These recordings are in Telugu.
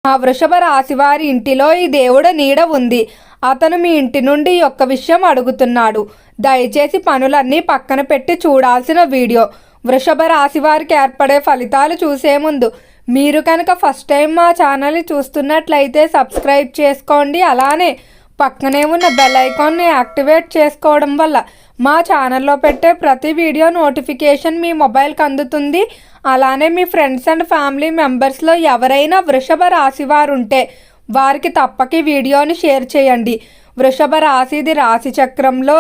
ఆ వృషభ రాశి వారి ఇంటిలో ఈ దేవుడు నీడ ఉంది. అతను మీ ఇంటి నుండి ఒక్క విషయం అడుగుతున్నాడు. దయచేసి పనులన్నీ పక్కన పెట్టి చూడాల్సిన వీడియో. వృషభ రాశి వారికి ఏర్పడే ఫలితాలు చూసే ముందు మీరు కనుక ఫస్ట్ టైం మా ఛానల్ని చూస్తున్నట్లయితే సబ్స్క్రైబ్ చేసుకోండి. అలానే పక్కనే ఉన్న బెల్ ఐకాన్ని యాక్టివేట్ చేసుకోవడం వల్ల మా ఛానల్లో పెట్టే ప్రతి వీడియో నోటిఫికేషన్ మీ మొబైల్కి అందుతుంది. అలానే మీ ఫ్రెండ్స్ అండ్ ఫ్యామిలీ మెంబర్స్లో ఎవరైనా వృషభ రాశి వారు ఉంటే వారికి తప్పక వీడియోని షేర్ చేయండి. వృషభ రాశిది రాశి చక్రంలో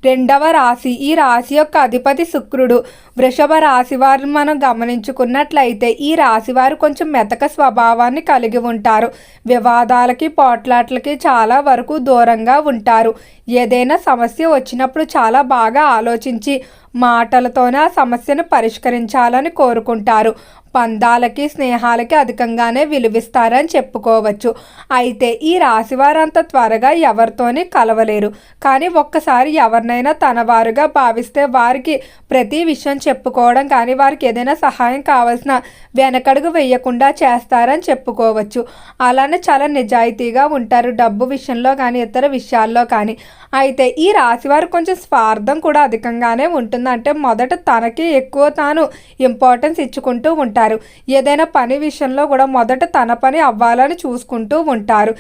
రెండవ రాశి. ఈ రాశి యొక్క అధిపతి శుక్రుడు. వృషభ రాశి వారు మనం గమనించుకున్నట్లయితే ఈ రాశి వారు కొంచెం మెతక స్వభావాన్ని కలిగి ఉంటారు. వివాదాలకి పోట్లాట్లకి చాలా వరకు దూరంగా ఉంటారు. ఏదైనా సమస్య వచ్చినప్పుడు చాలా బాగా ఆలోచించి మాటలతోనే ఆ సమస్యను పరిష్కరించాలని కోరుకుంటారు. పందాలకి స్నేహాలకి అధికంగానే విలువిస్తారని చెప్పుకోవచ్చు. అయితే ఈ రాశి వారు అంత త్వరగా ఎవరితోనే కలవలేరు. కానీ ఒక్కసారి ఎవరినైనా తన వారుగా భావిస్తే వారికి ప్రతి విషయం చెప్పుకోవడం కానీ వారికి ఏదైనా సహాయం కావాల్సిన వెనకడుగు వేయకుండా చేస్తారని చెప్పుకోవచ్చు. అలానే చాలా నిజాయితీగా ఉంటారు డబ్బు విషయంలో కానీ ఇతర విషయాల్లో కానీ. అయితే ఈ రాశి వారు కొంచెం స్వార్థం కూడా అధికంగానే ఉంటుంది. అంటే మొదట తనకి ఎక్కువ తాను ఇంపార్టెన్స్ ఇచ్చుకుంటూ ఉంటారు. ఏదైనా పని విషయంలో కూడా మొదట తన పని అవ్వాలని చూసుకుంటూ ఉంటారు.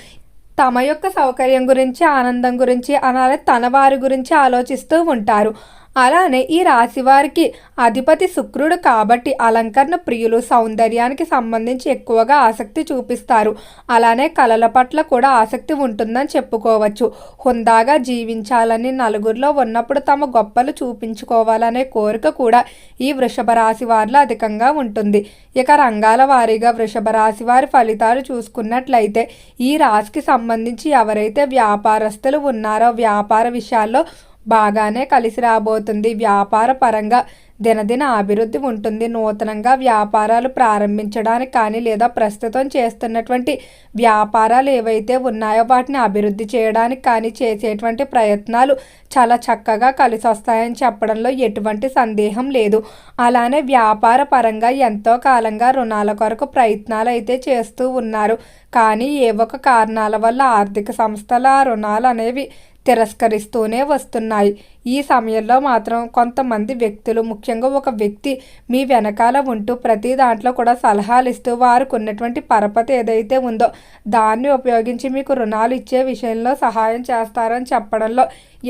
తమ యొక్క సౌకర్యం గురించి ఆనందం గురించి అలానే తన వారి గురించి ఆలోచిస్తూ ఉంటారు. అలానే ఈ రాశి వారికి అధిపతి శుక్రుడు కాబట్టి అలంకరణ ప్రియులు, సౌందర్యానికి సంబంధించి ఎక్కువగా ఆసక్తి చూపిస్తారు. అలానే కళల పట్ల కూడా ఆసక్తి ఉంటుందని చెప్పుకోవచ్చు. హుందాగా జీవించాలని నలుగురిలో ఉన్నప్పుడు తమ గొప్పలు చూపించుకోవాలనే కోరిక కూడా ఈ వృషభ రాశి వారిలో అధికంగా ఉంటుంది. ఇక రంగాల వారీగా వృషభ రాశి వారి ఫలితాలు చూసుకున్నట్లయితే ఈ రాశికి సంబంధించి ఎవరైతే వ్యాపారస్తులు ఉన్నారో వ్యాపార విషయాల్లో బాగానే కలిసి రాబోతుంది. వ్యాపార పరంగా దినదిన అభివృద్ధి ఉంటుంది. నూతనంగా వ్యాపారాలు ప్రారంభించడానికి కానీ లేదా ప్రస్తుతం చేస్తున్నటువంటి వ్యాపారాలు ఏవైతే ఉన్నాయో వాటిని అభివృద్ధి చేయడానికి కానీ చేసేటువంటి ప్రయత్నాలు చాలా చక్కగా కలిసి వస్తాయని చెప్పడంలో ఎటువంటి సందేహం లేదు. అలానే వ్యాపార పరంగా ఎంతో కాలంగా రుణాల కొరకు ప్రయత్నాలు అయితే చేస్తూ ఉన్నారు. కానీ ఏ ఒక కారణాల వల్ల ఆర్థిక సంస్థల రుణాలు అనేవి తిరస్కరిస్తూనే వస్తున్నాయి. ఈ సమయంలో మాత్రం కొంతమంది వ్యక్తులు, ముఖ్యంగా ఒక వ్యక్తి మీ వెనకాల ఉంటూ ప్రతి దాంట్లో కూడా సలహాలు ఇస్తూ వారికి ఉన్నటువంటి పరపతి ఏదైతే ఉందో దాన్ని ఉపయోగించి మీకు రుణాలు ఇచ్చే విషయంలో సహాయం చేస్తారని చెప్పడంలో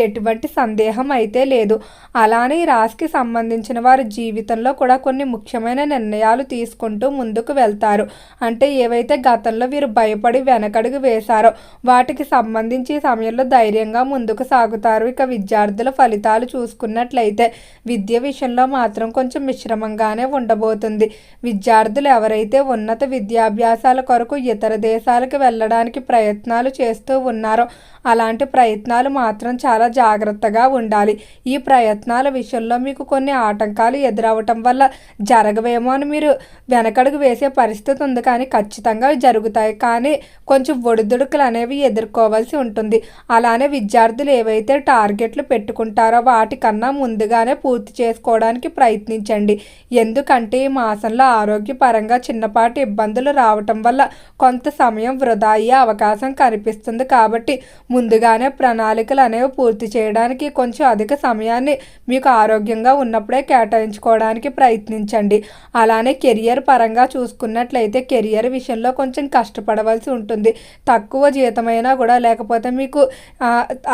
ఎటువంటి సందేహం అయితే లేదు. అలానే ఈ రాశికి సంబంధించిన వారి జీవితంలో కూడా కొన్ని ముఖ్యమైన నిర్ణయాలు తీసుకుంటూ ముందుకు వెళ్తారు. అంటే ఏవైతే గతంలో వీరు భయపడి వెనకడుగు వేశారో వాటికి సంబంధించి ఈ సమయంలో ధైర్యంగా ముందుకు సాగుతారు. ఇక విద్యార్థుల ఫలితాలు చూసుకున్నట్లయితే విద్య విషయంలో మాత్రం కొంచెం మిశ్రమంగానే ఉండబోతుంది. విద్యార్థులు ఎవరైతే ఉన్నత విద్యాభ్యాసాల కొరకు ఇతర దేశాలకు వెళ్ళడానికి ప్రయత్నాలు చేస్తూ ఉన్నారో అలాంటి ప్రయత్నాలు మాత్రం చాలా జాగ్రత్తగా ఉండాలి. ఈ ప్రయత్నాల విషయంలో మీకు కొన్ని ఆటంకాలు ఎదురవటం వల్ల జరగవేమో అని మీరు వెనకడుగు వేసే పరిస్థితి ఉంది. కానీ ఖచ్చితంగా జరుగుతాయి. కానీ కొంచెం ఒడిదుడుకులు అనేవి ఎదుర్కోవాల్సి ఉంటుంది. అలానే విద్యార్థులు ఏవైతే టార్గెట్లు పెట్టుకుంటారో వాటికన్నా ముందుగానే పూర్తి చేసుకోవడానికి ప్రయత్నించండి. ఎందుకంటే ఈ మాసంలో ఆరోగ్యపరంగా చిన్నపాటి ఇబ్బందులు రావటం వల్ల కొంత సమయం వృధా అయ్యే అవకాశం కనిపిస్తుంది. కాబట్టి ముందుగానే ప్రణాళికలు అనేవి పూర్తి చేయడానికి కొంచెం అధిక సమయాన్ని మీకు ఆరోగ్యంగా ఉన్నప్పుడే కేటాయించుకోవడానికి ప్రయత్నించండి. అలానే కెరియర్ పరంగా చూసుకున్నట్లయితే కెరియర్ విషయంలో కొంచెం కష్టపడవలసి ఉంటుంది. తక్కువ జీతమైనా కూడా లేకపోతే మీకు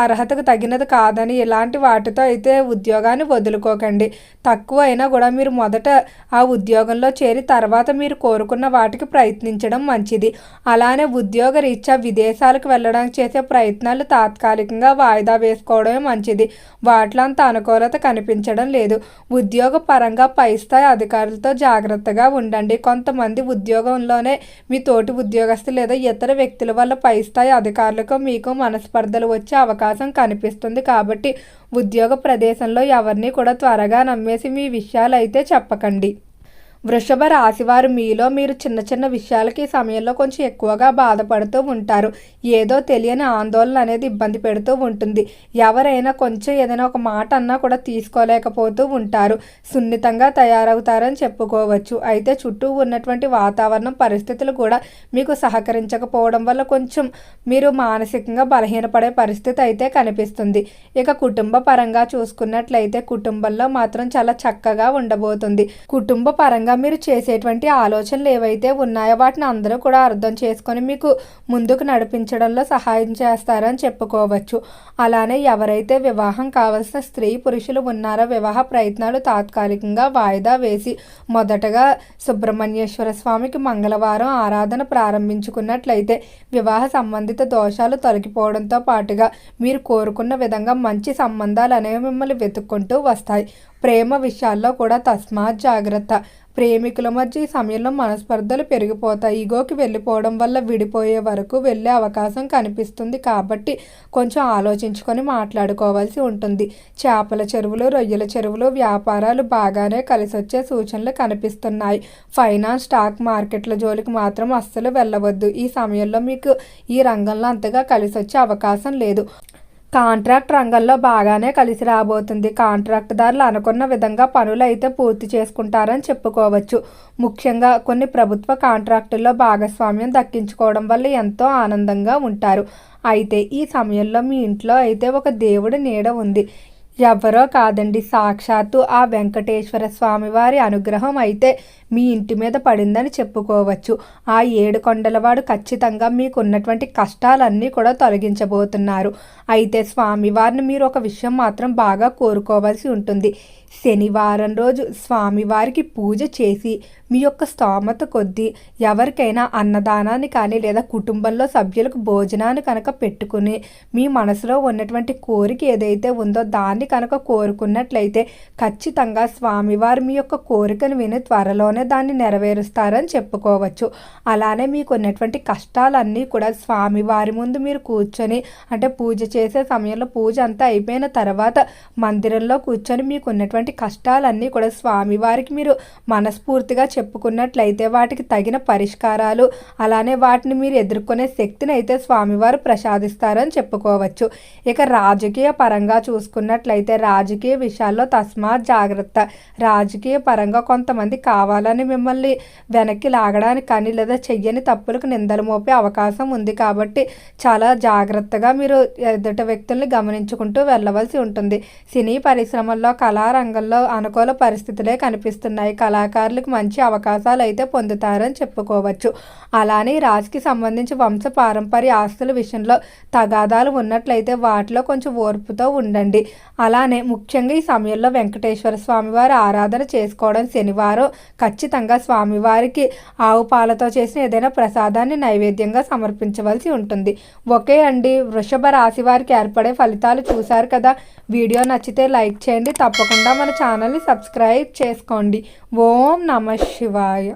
అర్హతకు తగినది కాదని ఇలాంటి వాటితో అయితే ఉద్యోగాన్ని వదులుకోకండి. తక్కువ అయినా కూడా మీరు మొదట ఆ ఉద్యోగంలో చేరి తర్వాత మీరు కోరుకున్న వాటికి ప్రయత్నించడం మంచిది. అలానే ఉద్యోగ రీత్యా విదేశాలకు వెళ్ళడానికి చేసే ప్రయత్నాలు తాత్కాలికంగా వాయిదా వేసుకోవడమే మంచిది. వాటిలో అంత అనుకూలత కనిపించడం లేదు. ఉద్యోగ పరంగా పై స్థాయి అధికారులతో జాగ్రత్తగా ఉండండి. కొంతమంది ఉద్యోగంలోనే మీ తోటి ఉద్యోగస్తులు లేదా ఇతర వ్యక్తుల వల్ల పై స్థాయి అధికారులకు మీకు మనస్పర్ధలు వచ్చే అవకాశం కనిపిస్తుంది. కాబట్టి ఉద్యోగ ప్రదేశంలో ఎవరిని కూడా త్వరగా నమ్మేసి మీ విషయాలు అయితే చెప్పకండి. వృషభ రాశి వారు మీలో మీరు చిన్న చిన్న విషయాలకి ఈ సమయంలో కొంచెం ఎక్కువగా బాధపడుతూ ఉంటారు. ఏదో తెలియని ఆందోళన అనేది ఇబ్బంది పెడుతూ ఉంటుంది. ఎవరైనా కొంచెం ఏదైనా ఒక మాట అన్నా కూడా తీసుకోలేకపోతూ ఉంటారు. సున్నితంగా తయారవుతారని చెప్పుకోవచ్చు. అయితే చుట్టూ ఉన్నటువంటి వాతావరణం పరిస్థితులు కూడా మీకు సహకరించకపోవడం వల్ల కొంచెం మీరు మానసికంగా బలహీనపడే పరిస్థితి అయితే కనిపిస్తుంది. ఇక కుటుంబ పరంగా చూసుకున్నట్లయితే కుటుంబంలో మాత్రం చాలా చక్కగా ఉండబోతుంది. కుటుంబ పరంగా మీరు చేసేటువంటి ఆలోచనలు ఏవైతే ఉన్నాయో వాటిని అందరూ కూడా అర్థం చేసుకొని మీకు ముందుకు నడిపించడంలో సహాయం చేస్తారని చెప్పుకోవచ్చు. అలానే ఎవరైతే వివాహం కావాల్సిన స్త్రీ పురుషులు ఉన్నారో వివాహ ప్రయత్నాలు తాత్కాలికంగా వాయిదా వేసి మొదటగా సుబ్రహ్మణ్యేశ్వర స్వామికి మంగళవారం ఆరాధన ప్రారంభించుకున్నట్లయితే వివాహ సంబంధిత దోషాలు తొలగిపోవడంతో పాటుగా మీరు కోరుకున్న విధంగా మంచి సంబంధాలు అనేవి మిమ్మల్ని వెతుక్కుంటూ వస్తాయి. ప్రేమ విషయాల్లో కూడా తస్మాత్ జాగ్రత్త. ప్రేమికుల మధ్య ఈ సమయంలో మనస్పర్ధలు పెరిగిపోతాయి. ఈగోకి వెళ్ళిపోవడం వల్ల విడిపోయే వరకు వెళ్ళే అవకాశం కనిపిస్తుంది. కాబట్టి కొంచెం ఆలోచించుకొని మాట్లాడుకోవాల్సి ఉంటుంది. చేపల చెరువులు, రొయ్యల చెరువులు వ్యాపారాలు బాగానే కలిసి వచ్చే సూచనలు కనిపిస్తున్నాయి. ఫైనాన్స్, స్టాక్ మార్కెట్ల జోలికి మాత్రం అస్సలు వెళ్ళవద్దు. ఈ సమయంలో మీకు ఈ రంగంలో అంతగా కలిసి వచ్చే అవకాశం లేదు. కాంట్రాక్ట్ రంగంలో బాగానే కలిసి రాబోతుంది. కాంట్రాక్టుదారులు అనుకున్న విధంగా పనులు అయితే పూర్తి చేసుకుంటారని చెప్పుకోవచ్చు. ముఖ్యంగా కొన్ని ప్రభుత్వ కాంట్రాక్టుల్లో భాగస్వామ్యం దక్కించుకోవడం వల్ల ఎంతో ఆనందంగా ఉంటారు. అయితే ఈ సమయంలో మీ ఇంట్లో అయితే ఒక దేవుడి నీడ ఉంది. ఎవరో కాదండి, సాక్షాత్తు ఆ వెంకటేశ్వర స్వామి వారి అనుగ్రహం అయితే మీ ఇంటి మీద పడిందని చెప్పుకోవచ్చు. ఆ 7 కొండలవాడు ఖచ్చితంగా మీకున్నటువంటి కష్టాలన్నీ కూడా తొలగించబోతున్నారు. అయితే స్వామివారిని మీరు ఒక విషయం మాత్రం బాగా కోరుకోవాల్సి ఉంటుంది. శనివారం రోజు స్వామివారికి పూజ చేసి మీ యొక్క స్తోమత కొద్దీ ఎవరికైనా అన్నదానాన్ని కానీ లేదా కుటుంబంలో సభ్యులకు భోజనాన్ని కనుక పెట్టుకుని మీ మనసులో ఉన్నటువంటి కోరిక ఏదైతే ఉందో దాన్ని కనుక కోరుకున్నట్లయితే ఖచ్చితంగా స్వామివారు మీ యొక్క కోరికను విని త్వరలోనే దాన్ని నెరవేరుస్తారని చెప్పుకోవచ్చు. అలానే మీకు ఉన్నటువంటి కష్టాలన్నీ కూడా స్వామివారి ముందు మీరు కూర్చొని అంటే పూజ చేసే సమయంలో పూజ అంతా అయిపోయిన తర్వాత మందిరంలో కూర్చొని మీకు ఉన్నటువంటి కష్టాలన్నీ కూడా స్వామివారికి మీరు మనస్ఫూర్తిగా చెప్పుకున్నట్లయితే వాటికి తగిన పరిష్కారాలు అలానే వాటిని మీరు ఎదుర్కొనే శక్తిని అయితే స్వామివారు ప్రసాదిస్తారని చెప్పుకోవచ్చు. ఇక రాజకీయ పరంగా చూసుకున్నట్లయితే రాజకీయ విషయాల్లో తస్మాత్ జాగ్రత్త. రాజకీయ పరంగా కొంతమంది కావాలని మిమ్మల్ని వెనక్కి లాగడానికి కానీ లేదా చెయ్యని తప్పులకు నిందలు మోపే అవకాశం ఉంది. కాబట్టి చాలా జాగ్రత్తగా మీరు ఎదుటి వ్యక్తుల్ని గమనించుకుంటూ వెళ్ళవలసి ఉంటుంది. సినీ పరిశ్రమల్లో కళారంగంలో అనుకూల పరిస్థితులే కనిపిస్తున్నాయి. కళాకారులకు మంచి అవకాశాలు అయితే పొందుతారని చెప్పుకోవచ్చు. అలానే రాశికి సంబంధించి వంశ పారంపర్య ఆస్తుల విషయంలో తగాదాలు ఉన్నట్లయితే వాటిలో కొంచెం ఓర్పుతో ఉండండి. అలానే ముఖ్యంగా ఈ సమయంలో వెంకటేశ్వర స్వామివారి ఆరాధన చేసుకోవడం, శనివారం ఖచ్చితంగా స్వామివారికి ఆవు పాలతో చేసిన ఏదైనా ప్రసాదాన్ని నైవేద్యంగా సమర్పించవలసి ఉంటుంది. ఓకే అండి, వృషభ రాశి వారికి ఏర్పడే ఫలితాలు చూశారు కదా. వీడియో నచ్చితే లైక్ చేయండి. తప్పకుండా మన ఛానల్ని సబ్స్క్రైబ్ చేసుకోండి. ఓం నమః శివాయ.